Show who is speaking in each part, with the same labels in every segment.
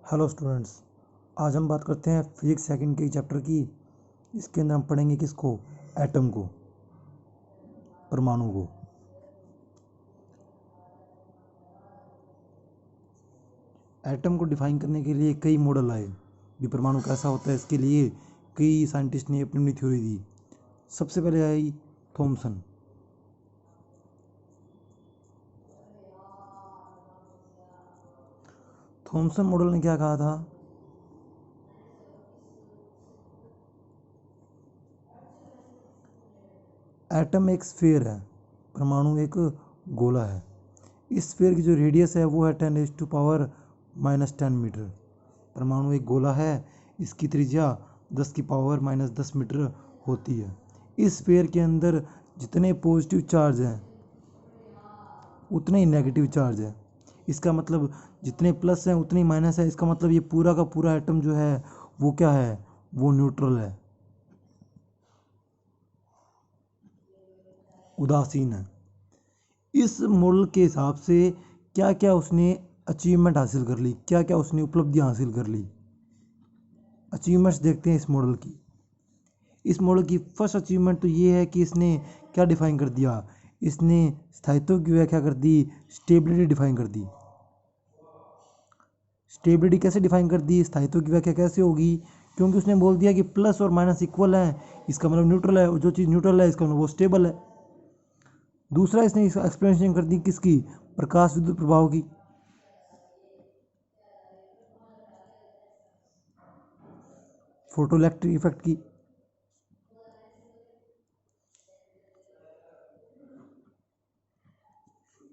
Speaker 1: Hello students. आज हम बात करते हैं फिजिक्स सेकंड के चैप्टर की। इसके अंदर हम पढ़ेंगे किसको? एटम को, परमाणु को। एटम को डिफाइन करने के लिए कई मॉडल आए भी, परमाणु कैसा होता है इसके लिए कई साइंटिस्ट ने अपनी अपनी थ्योरी दी। सबसे पहले आई थॉमसन। थॉमसन मॉडल ने क्या कहा था? एटम एक स्फीयर है, परमाणु एक गोला है। इस स्फीयर की जो रेडियस है वो है 10⁻⁻10 मीटर। परमाणु एक गोला है, इसकी त्रिज्या 10⁻⁻10 मीटर होती है। इस स्फीयर के अंदर जितने पॉजिटिव चार्ज हैं उतने ही नेगेटिव चार्ज है। इसका मतलब जितने प्लस हैं उतने ही माइनस है। इसका मतलब ये पूरा का पूरा एटम जो है वो क्या है? वो न्यूट्रल है, उदासीन है। इस मॉडल के हिसाब से क्या क्या उसने अचीवमेंट हासिल कर ली, क्या क्या उसने उपलब्धियां हासिल कर ली। अचीवमेंट्स देखते हैं इस मॉडल की। इस मॉडल की फर्स्ट अचीवमेंट तो ये है कि इसने क्या डिफाइन कर दिया? इसने स्थायित्व की व्याख्या कर दी, स्टेबिलिटी डिफाइन कर दी। स्टेबिलिटी कैसे डिफाइन कर दी, स्थायित्व की व्याख्या कैसे होगी? क्योंकि उसने बोल दिया कि प्लस और माइनस इक्वल है, इसका मतलब न्यूट्रल है, और जो चीज़ न्यूट्रल है इसका मतलब वो स्टेबल है। दूसरा इसने एक्सप्लेनेशन कर दी किसकी? प्रकाश विद्युत प्रभाव की। फोटो इलेक्ट्रिक इफेक्ट की।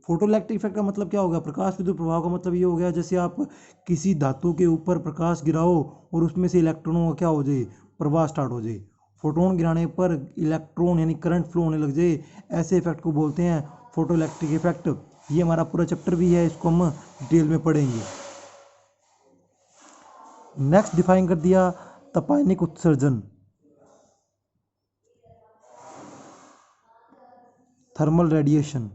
Speaker 1: फोटो इलेक्ट्रिक इफेक्ट का मतलब क्या हो गया? प्रकाश विद्युत प्रभाव का मतलब ये हो गया जैसे आप किसी धातु के ऊपर प्रकाश गिराओ और उसमें से इलेक्ट्रॉनों का क्या हो जाए? प्रवाह स्टार्ट हो जाए। फोटोन गिराने पर इलेक्ट्रॉन यानी करंट फ्लो होने लग जाए, ऐसे इफेक्ट को बोलते हैं फोटो इलेक्ट्रिक इफेक्ट। ये हमारा पूरा चैप्टर भी है, इसको हम डिटेल में पढ़ेंगे। नेक्स्ट डिफाइन कर दिया तपायनिक उत्सर्जन, थर्मल रेडिएशन।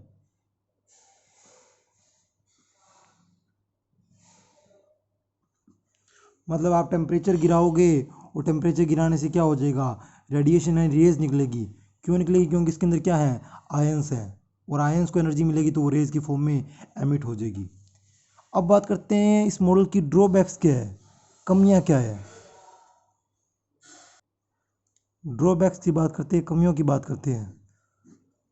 Speaker 1: मतलब आप टेम्परेचर गिराओगे और टेम्परेचर गिराने से क्या हो जाएगा? रेडिएशन है, रेज निकलेगी। क्यों निकलेगी? क्योंकि इसके अंदर क्या है? आयंस है, और आयंस को एनर्जी मिलेगी तो वो रेज की फॉर्म में एमिट हो जाएगी। अब बात करते हैं इस मॉडल की ड्रॉबैक्स क्या है, कमियां क्या है। ड्रॉबैक्स की बात करते हैं, कमियों की बात करते हैं।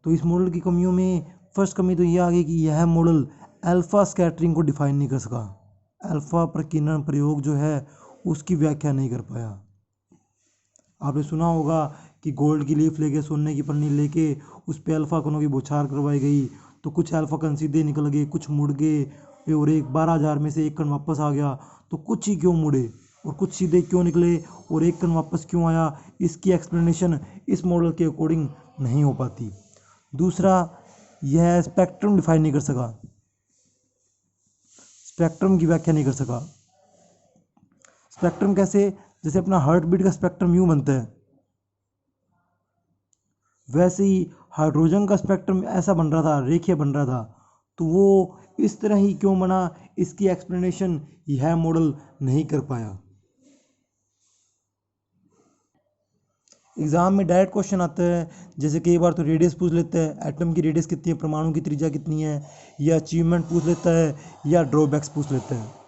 Speaker 1: तो इस मॉडल की कमियों में फर्स्ट कमी तो ये आ गई कि यह मॉडल अल्फा स्कैटरिंग को डिफाइन नहीं कर सका। अल्फा प्रकीर्णन प्रयोग जो है उसकी व्याख्या नहीं कर पाया। आपने सुना होगा कि गोल्ड की लीफ लेके, सोने की पन्नी लेके उस पे अल्फा कणों की बौछार करवाई गई, तो कुछ अल्फा कण सीधे निकल गए, कुछ मुड़ गए, और एक 12,000 में से एक कण वापस आ गया। तो कुछ ही क्यों मुड़े और कुछ सीधे क्यों निकले और एक कण वापस क्यों आया, इसकी एक्सप्लेनेशन इस मॉडल के अकॉर्डिंग नहीं हो पाती। दूसरा, यह स्पेक्ट्रम डिफाइन नहीं कर सका, स्पेक्ट्रम की व्याख्या नहीं कर सका। स्पेक्ट्रम कैसे? जैसे अपना हार्ट बीट का स्पेक्ट्रम यूं बनता है, वैसे ही हाइड्रोजन का स्पेक्ट्रम ऐसा बन रहा था, रेखीय बन रहा था। तो वो इस तरह ही क्यों बना, इसकी एक्सप्लेनेशन यह मॉडल नहीं कर पाया। एग्जाम में डायरेक्ट क्वेश्चन आता है, जैसे कई बार तो रेडियस पूछ लेता है, एटम की रेडियस कितनी है, परमाणु की त्रिज्या कितनी है, या अचीवमेंट पूछ लेता है, या ड्रॉबैक्स पूछ लेता है।